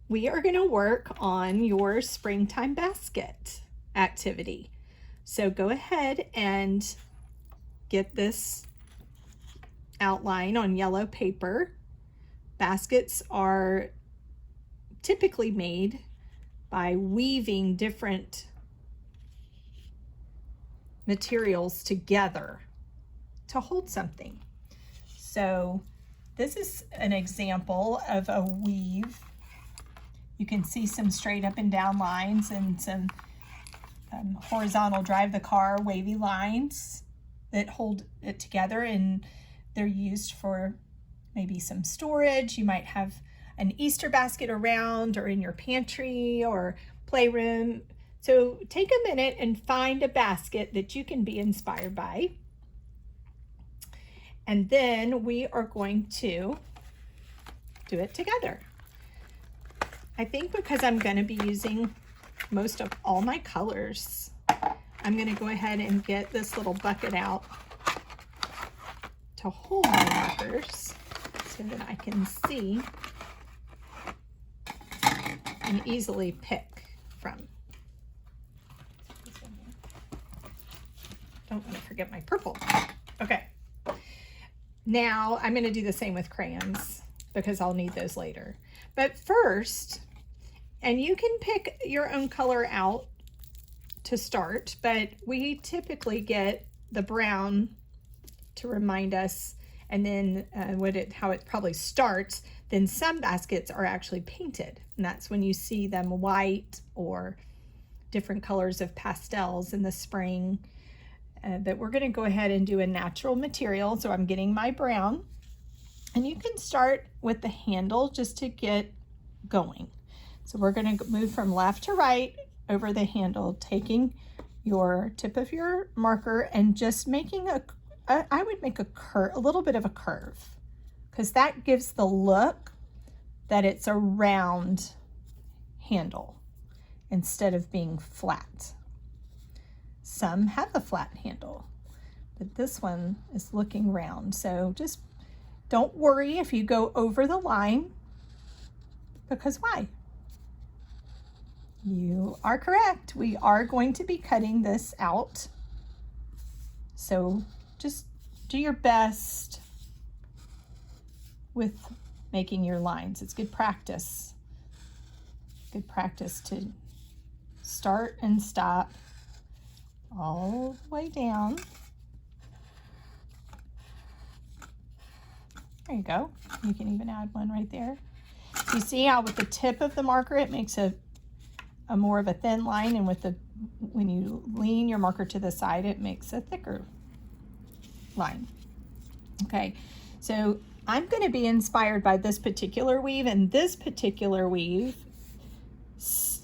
we are going to work on your springtime basket activity. So go ahead and get this outline on yellow paper. Baskets are typically made by weaving different materials together to hold something. So this is an example of a weave. You can see some straight up and down lines and some horizontal drive the car wavy lines that hold it together, and they're used for maybe some storage. You might have an Easter basket around or in your pantry or playroom. So take a minute and find a basket that you can be inspired by. And then we are going to do it together. I think because I'm going to be using most of all my colors, I'm going to go ahead and get this little bucket out to hold my markers so that I can see and easily pick from. Don't want to forget my purple. Okay. Now I'm going to do the same with crayons because I'll need those later. But first, and you can pick your own color out to start, but we typically get the brown to remind us, and then how it probably starts. Then some baskets are actually painted, and that's when you see them white or different colors of pastels in the spring. But we're going to go ahead and do a natural material. So I'm getting my brown, and you can start with the handle just to get going. So we're going to move from left to right over the handle, taking your tip of your marker and just making I would make a little bit of a curve, because that gives the look that it's a round handle instead of being flat. Some have a flat handle, but this one is looking round. So just don't worry if you go over the line, because why? You are correct. We are going to be cutting this out. So just do your best with making your lines. It's good practice. Good practice to start and stop all the way down. There you go. You can even add one right there. You see how with the tip of the marker it makes a more of a thin line, and when you lean your marker to the side, it makes a thicker line. Okay, so I'm going to be inspired by this particular weave, and this particular weave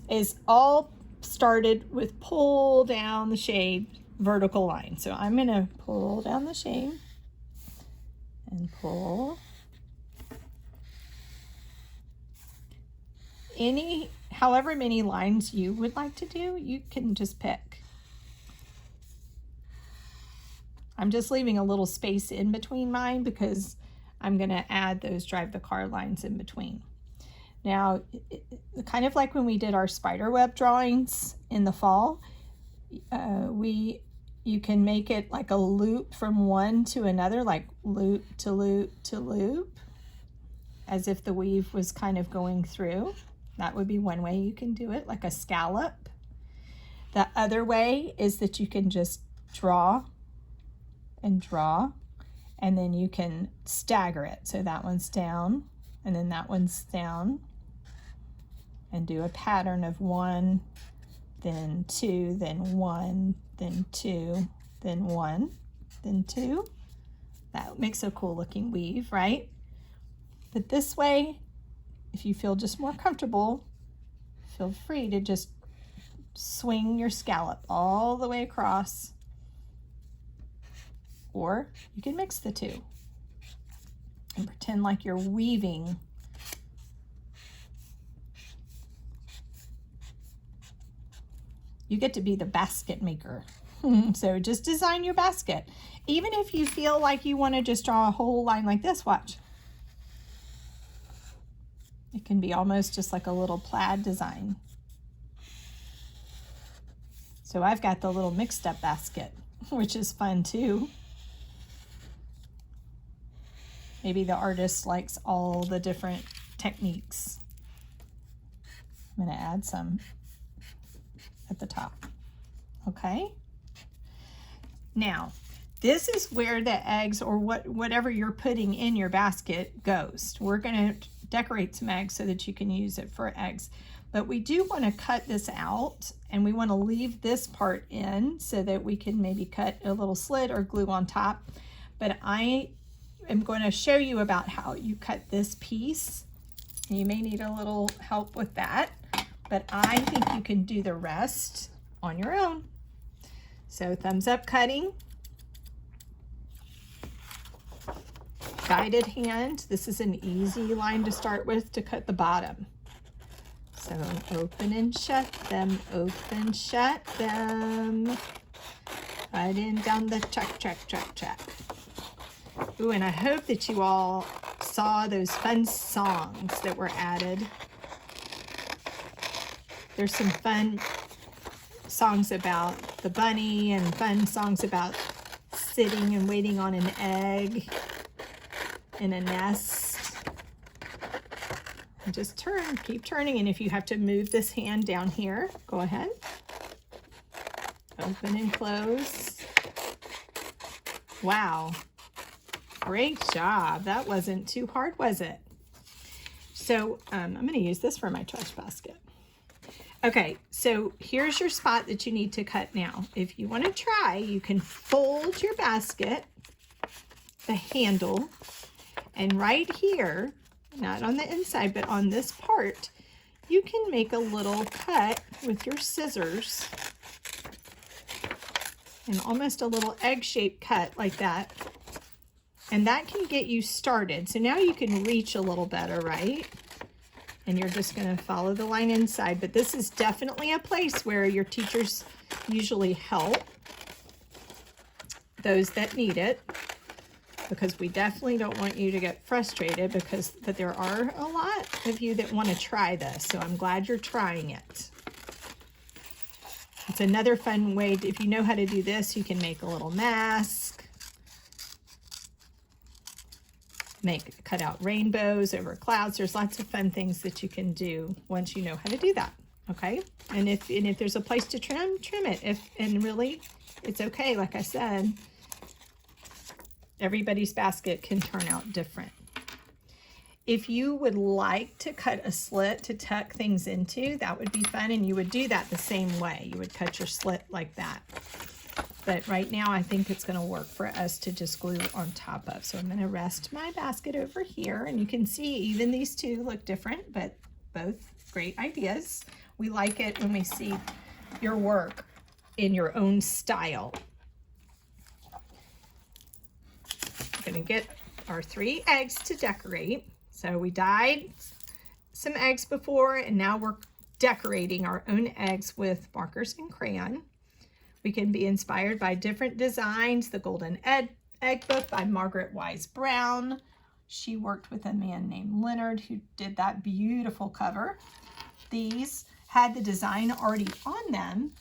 is all started with pull down the shade vertical line. So I'm going to pull down the shade and pull. However many lines you would like to do, you can just pick. I'm just leaving a little space in between mine because I'm going to add those drive the car lines in between. Now, kind of like when we did our spider web drawings in the fall, you can make it like a loop from one to another, like loop to loop to loop, as if the weave was kind of going through. That would be one way you can do it, like a scallop. The other way is that you can just draw and draw, and then you can stagger it. So that one's down, and then that one's down, and do a pattern of 1, then 2, then 1, then 2, then 1, then 2. That makes a cool looking weave, right? But this way, if you feel just more comfortable, feel free to just swing your scallop all the way across, or you can mix the two and pretend like you're weaving. You get to be the basket maker. So just design your basket. Even if you feel like you want to just draw a whole line like this, watch. It can be almost just like a little plaid design. So I've got the little mixed up basket, which is fun too. Maybe the artist likes all the different techniques. I'm going to add some at the top. Okay. Now, this is where the eggs or whatever you're putting in your basket goes. We're going to decorate some eggs so that you can use it for eggs. But we do want to cut this out, and we want to leave this part in so that we can maybe cut a little slit or glue on top. But I am going to show you about how you cut this piece. You may need a little help with that, but I think you can do the rest on your own. So thumbs up cutting. Guided hand. This is an easy line to start with to cut the bottom. So open and shut them, open, shut them. Right in down the check, check, check, check. Ooh, and I hope that you all saw those fun songs that were added. There's some fun songs about the bunny and fun songs about sitting and waiting on an egg in a nest. And just turn, keep turning, and if you have to move this hand down here, go ahead. Open and close. Wow. Great job. That wasn't too hard, was it? So I'm going to use this for my trash basket. Okay, so here's your spot that you need to cut now. If you want to try, you can fold your basket, the handle, and right here, not on the inside, but on this part, you can make a little cut with your scissors and almost a little egg-shaped cut like that. And that can get you started. So now you can reach a little better, right? And you're just going to follow the line inside. But this is definitely a place where your teachers usually help those that need it, because we definitely don't want you to get frustrated, but there are a lot of you that want to try this. So I'm glad you're trying it. It's another fun way. If you know how to do this, you can make a little mask. Cut out rainbows over clouds. There's lots of fun things that you can do once you know how to do that. Okay, and if there's a place to trim it. And really, it's okay. Like I said, everybody's basket can turn out different. If you would like to cut a slit to tuck things into, that would be fun, and you would do that the same way. You would cut your slit like that. But right now, I think it's going to work for us to just glue on top of. So I'm going to rest my basket over here. And you can see even these two look different, but both great ideas. We like it when we see your work in your own style. We're going to get our 3 eggs to decorate. So we dyed some eggs before, and now we're decorating our own eggs with markers and crayon. We can be inspired by different designs. The Golden Egg Book by Margaret Wise Brown. She worked with a man named Leonard who did that beautiful cover. These had the design already on them.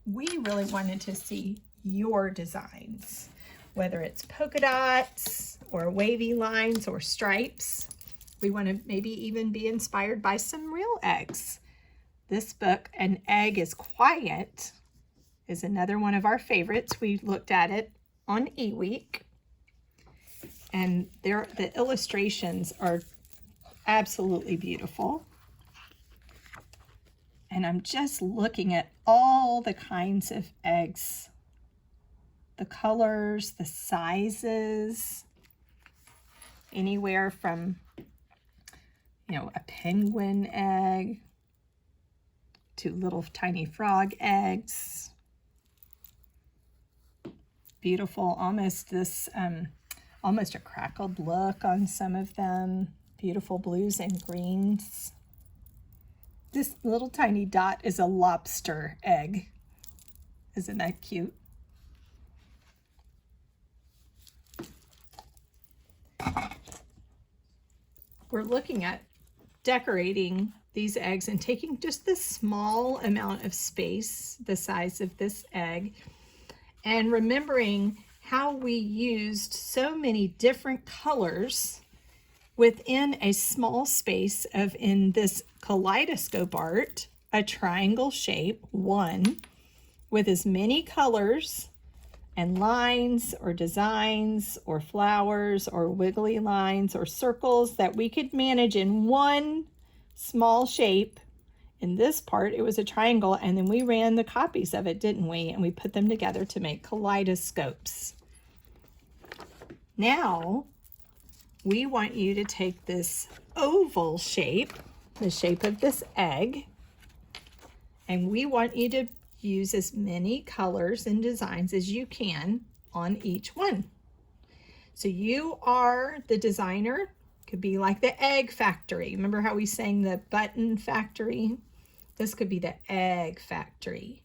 We really wanted to see your designs, whether it's polka dots or wavy lines or stripes. We want to maybe even be inspired by some real eggs. This book, An Egg is Quiet, is another one of our favorites. We looked at it on eWeek, and the illustrations are absolutely beautiful. And I'm just looking at all the kinds of eggs, the colors, the sizes, anywhere from, a penguin egg to little tiny frog eggs. Beautiful, almost a crackled look on some of them. Beautiful blues and greens. This little tiny dot is a lobster egg. Isn't that cute? We're looking at decorating these eggs and taking just this small amount of space, the size of this egg, and remembering how we used so many different colors within a small space of, in this kaleidoscope art, a triangle shape, one, with as many colors and lines or designs or flowers or wiggly lines or circles that we could manage in one small shape. In this part, it was a triangle, and then we ran the copies of it, didn't we? And we put them together to make kaleidoscopes. Now, we want you to take this oval shape, the shape of this egg, and we want you to use as many colors and designs as you can on each one. So you are the designer. Could be like the egg factory. Remember how we sang the button factory? This could be the egg factory.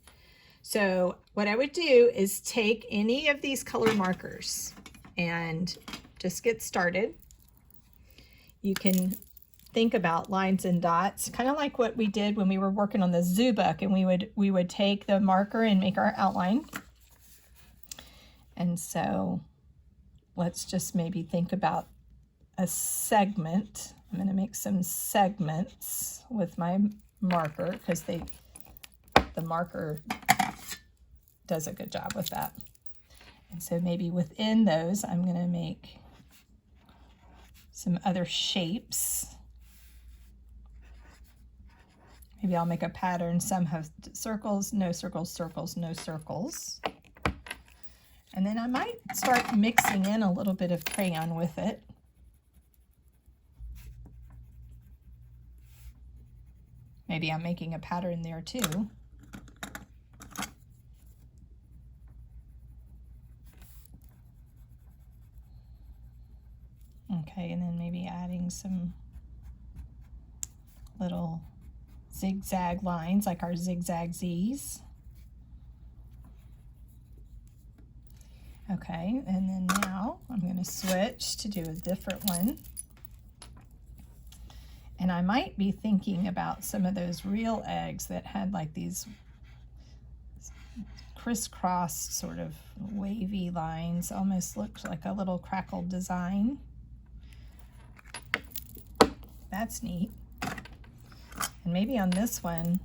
So what I would do is take any of these color markers and just get started. You can think about lines and dots, kind of like what we did when we were working on the zoo book, and we would take the marker and make our outline. And so let's just maybe think about a segment. I'm going to make some segments with my marker because the marker does a good job with that. And so maybe within those, I'm going to make some other shapes. Maybe I'll make a pattern. Some have circles, no circles, circles, no circles. And then I might start mixing in a little bit of crayon with it. Maybe I'm making a pattern there too. Okay, and then maybe adding some little zigzag lines like our zigzag Z's. Okay, and then now I'm going to switch to do a different one. And I might be thinking about some of those real eggs that had like these crisscross sort of wavy lines, almost looks like a little crackled design. That's neat. And maybe on this one,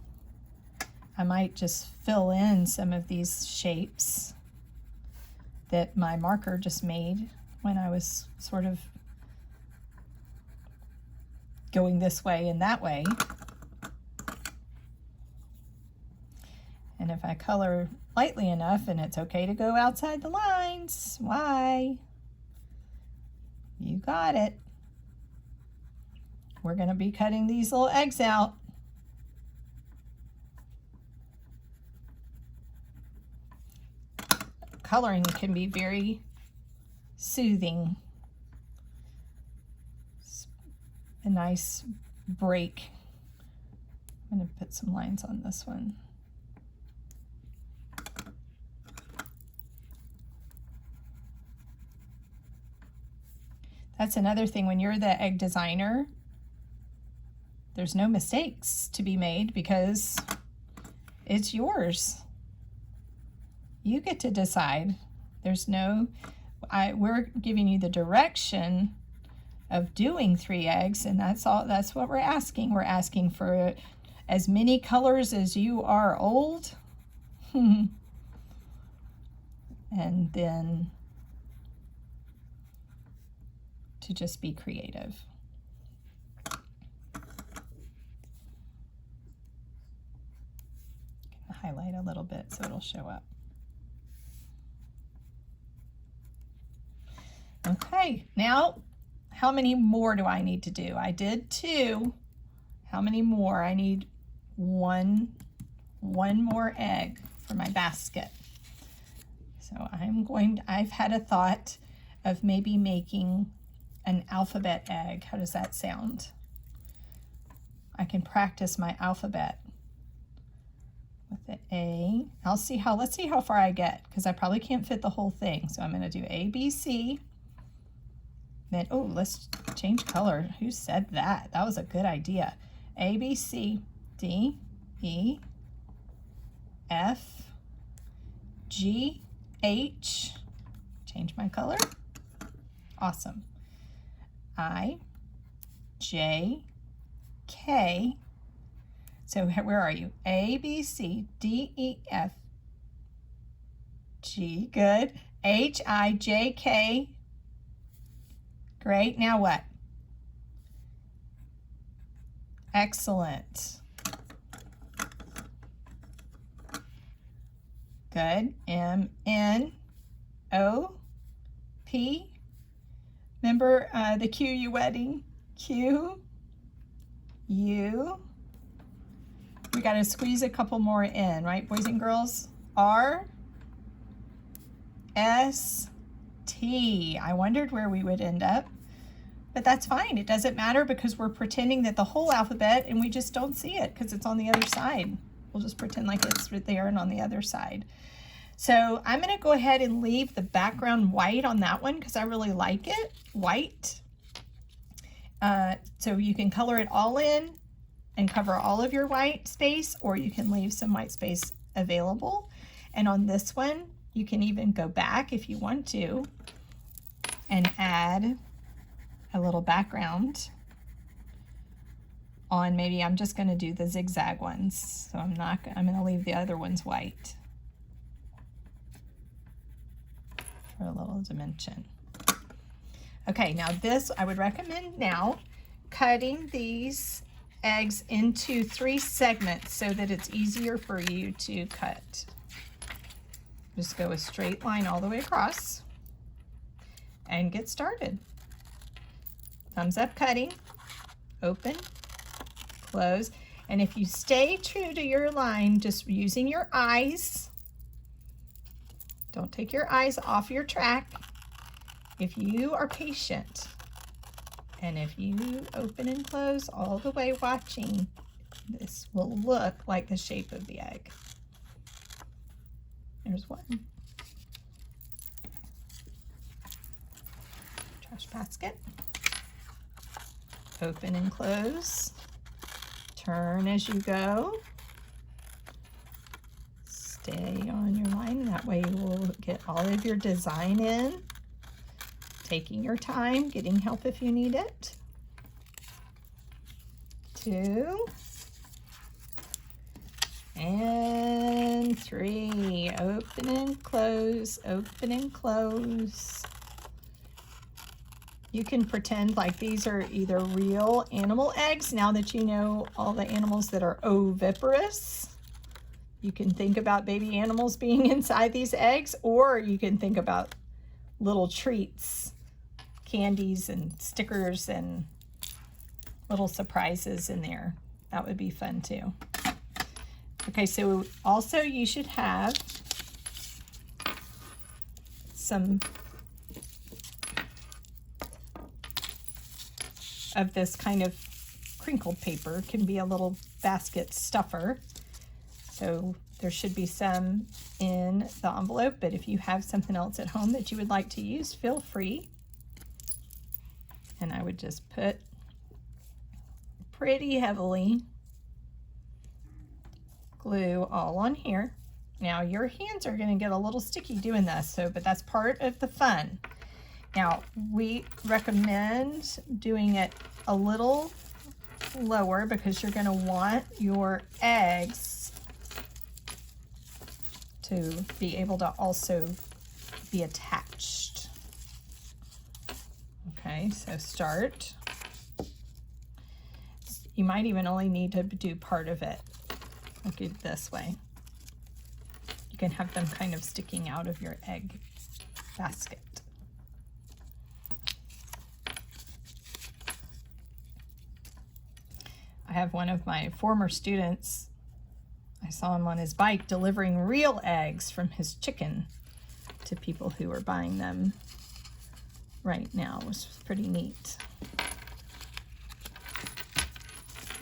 I might just fill in some of these shapes that my marker just made when I was sort of going this way and that way. And if I color lightly enough, and it's okay to go outside the lines, why? You got it. We're going to be cutting these little eggs out. Coloring can be very soothing. It's a nice break. I'm going to put some lines on this one. That's another thing, when you're the egg designer, there's no mistakes to be made because it's yours. You get to decide. There's no, we're giving you the direction of doing 3 eggs, and that's all. That's what we're asking. We're asking for as many colors as you are old. And then to just be creative. Highlight a little bit so it'll show up. Okay, now how many more do I need to do? I did 2. How many more? I need one more egg for my basket. So I've had a thought of maybe making an alphabet egg. How does that sound? I can practice my alphabet with the A. Let's see how far I get, because I probably can't fit the whole thing. So I'm going to do A, B, C. Then, oh, let's change color. Who said that? That was a good idea. A, B, C, D, E, F, G, H. Change my color. Awesome. I, J, K. So where are you? A, B, C, D, E, F, G. Good. H, I, J, K. Great. Now what? Excellent. Good. M, N, O, P. Remember the QU wedding? Q, U. We got to squeeze a couple more in, right, boys and girls? R, S, T. I wondered where we would end up, but that's fine. It doesn't matter because we're pretending that the whole alphabet and we just don't see it because it's on the other side. We'll just pretend like it's right there and on the other side. So I'm going to go ahead and leave the background white on that one because I really like it, white. So you can color it all in and cover all of your white space, or you can leave some white space available. And on this one, you can even go back if you want to and add a little background on. Maybe I'm just going to do the zigzag ones. So I'm going to leave the other ones white for a little dimension. Okay, now this, I would recommend now cutting these eggs into 3 segments so that it's easier for you to cut. Just go a straight line all the way across and get started. Thumbs up cutting, open, close. And if you stay true to your line, just using your eyes, don't take your eyes off your track. If you are patient, and if you open and close all the way watching, this will look like the shape of the egg. There's one. Trash basket. Open and close. Turn as you go. Stay on your line. That way you will get all of your design in. Taking your time, getting help if you need it. 2 and 3. Open and close, open and close. You can pretend like these are either real animal eggs now that you know all the animals that are oviparous. You can think about baby animals being inside these eggs, or you can think about little treats, candies and stickers and little surprises in there. That would be fun too. Okay, so also you should have some of this kind of crinkled paper. It can be a little basket stuffer. So there should be some in the envelope, but if you have something else at home that you would like to use, feel free. And I would just put pretty heavily glue all on here. Now your hands are going to get a little sticky doing this, but that's part of the fun. Now we recommend doing it a little lower because you're going to want your eggs to be able to also be attached. Okay, so start. You might even only need to do part of it. Look at it this way. You can have them kind of sticking out of your egg basket. I have one of my former students, I saw him on his bike delivering real eggs from his chicken to people who were buying them right now, which was pretty neat.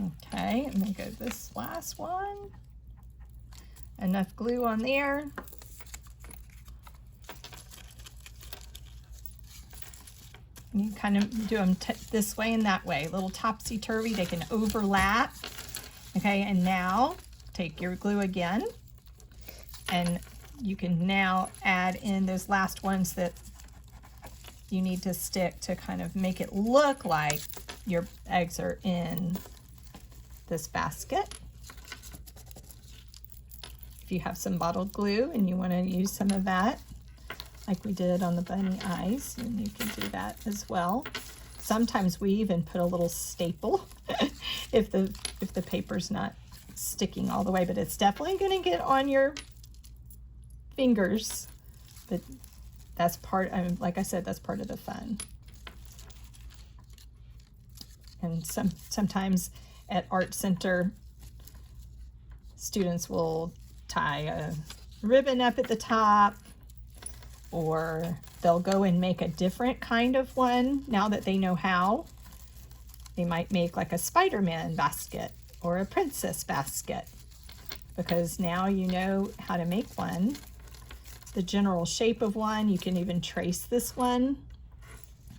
Okay, I'm gonna go this last one. Enough glue on there. You kind of do them this way and that way, a little topsy-turvy. They can overlap. Okay, and now take your glue again, and you can now add in those last ones that you need to stick to kind of make it look like your eggs are in this basket. If you have some bottled glue and you want to use some of that, like we did on the bunny eyes, and you can do that as well. Sometimes we even put a little staple if the paper's not sticking all the way, but it's definitely going to get on your fingers. But that's part, like I said, that's part of the fun. And sometimes at Art Center, students will tie a ribbon up at the top, or they'll go and make a different kind of one now that they know how. They might make like a Spider-Man basket or a princess basket, because now you know how to make one. The general shape of one, you can even trace this one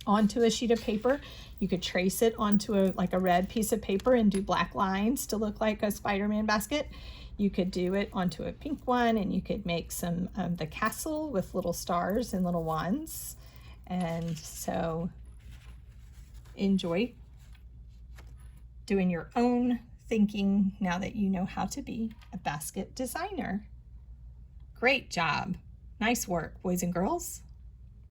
onto a sheet of paper. You could trace it onto like a red piece of paper and do black lines to look like a Spider-Man basket. You could do it onto a pink one, and you could make some of the castle with little stars and little wands. And so enjoy doing your own thinking now that you know how to be a basket designer. Great job. Nice work, boys and girls.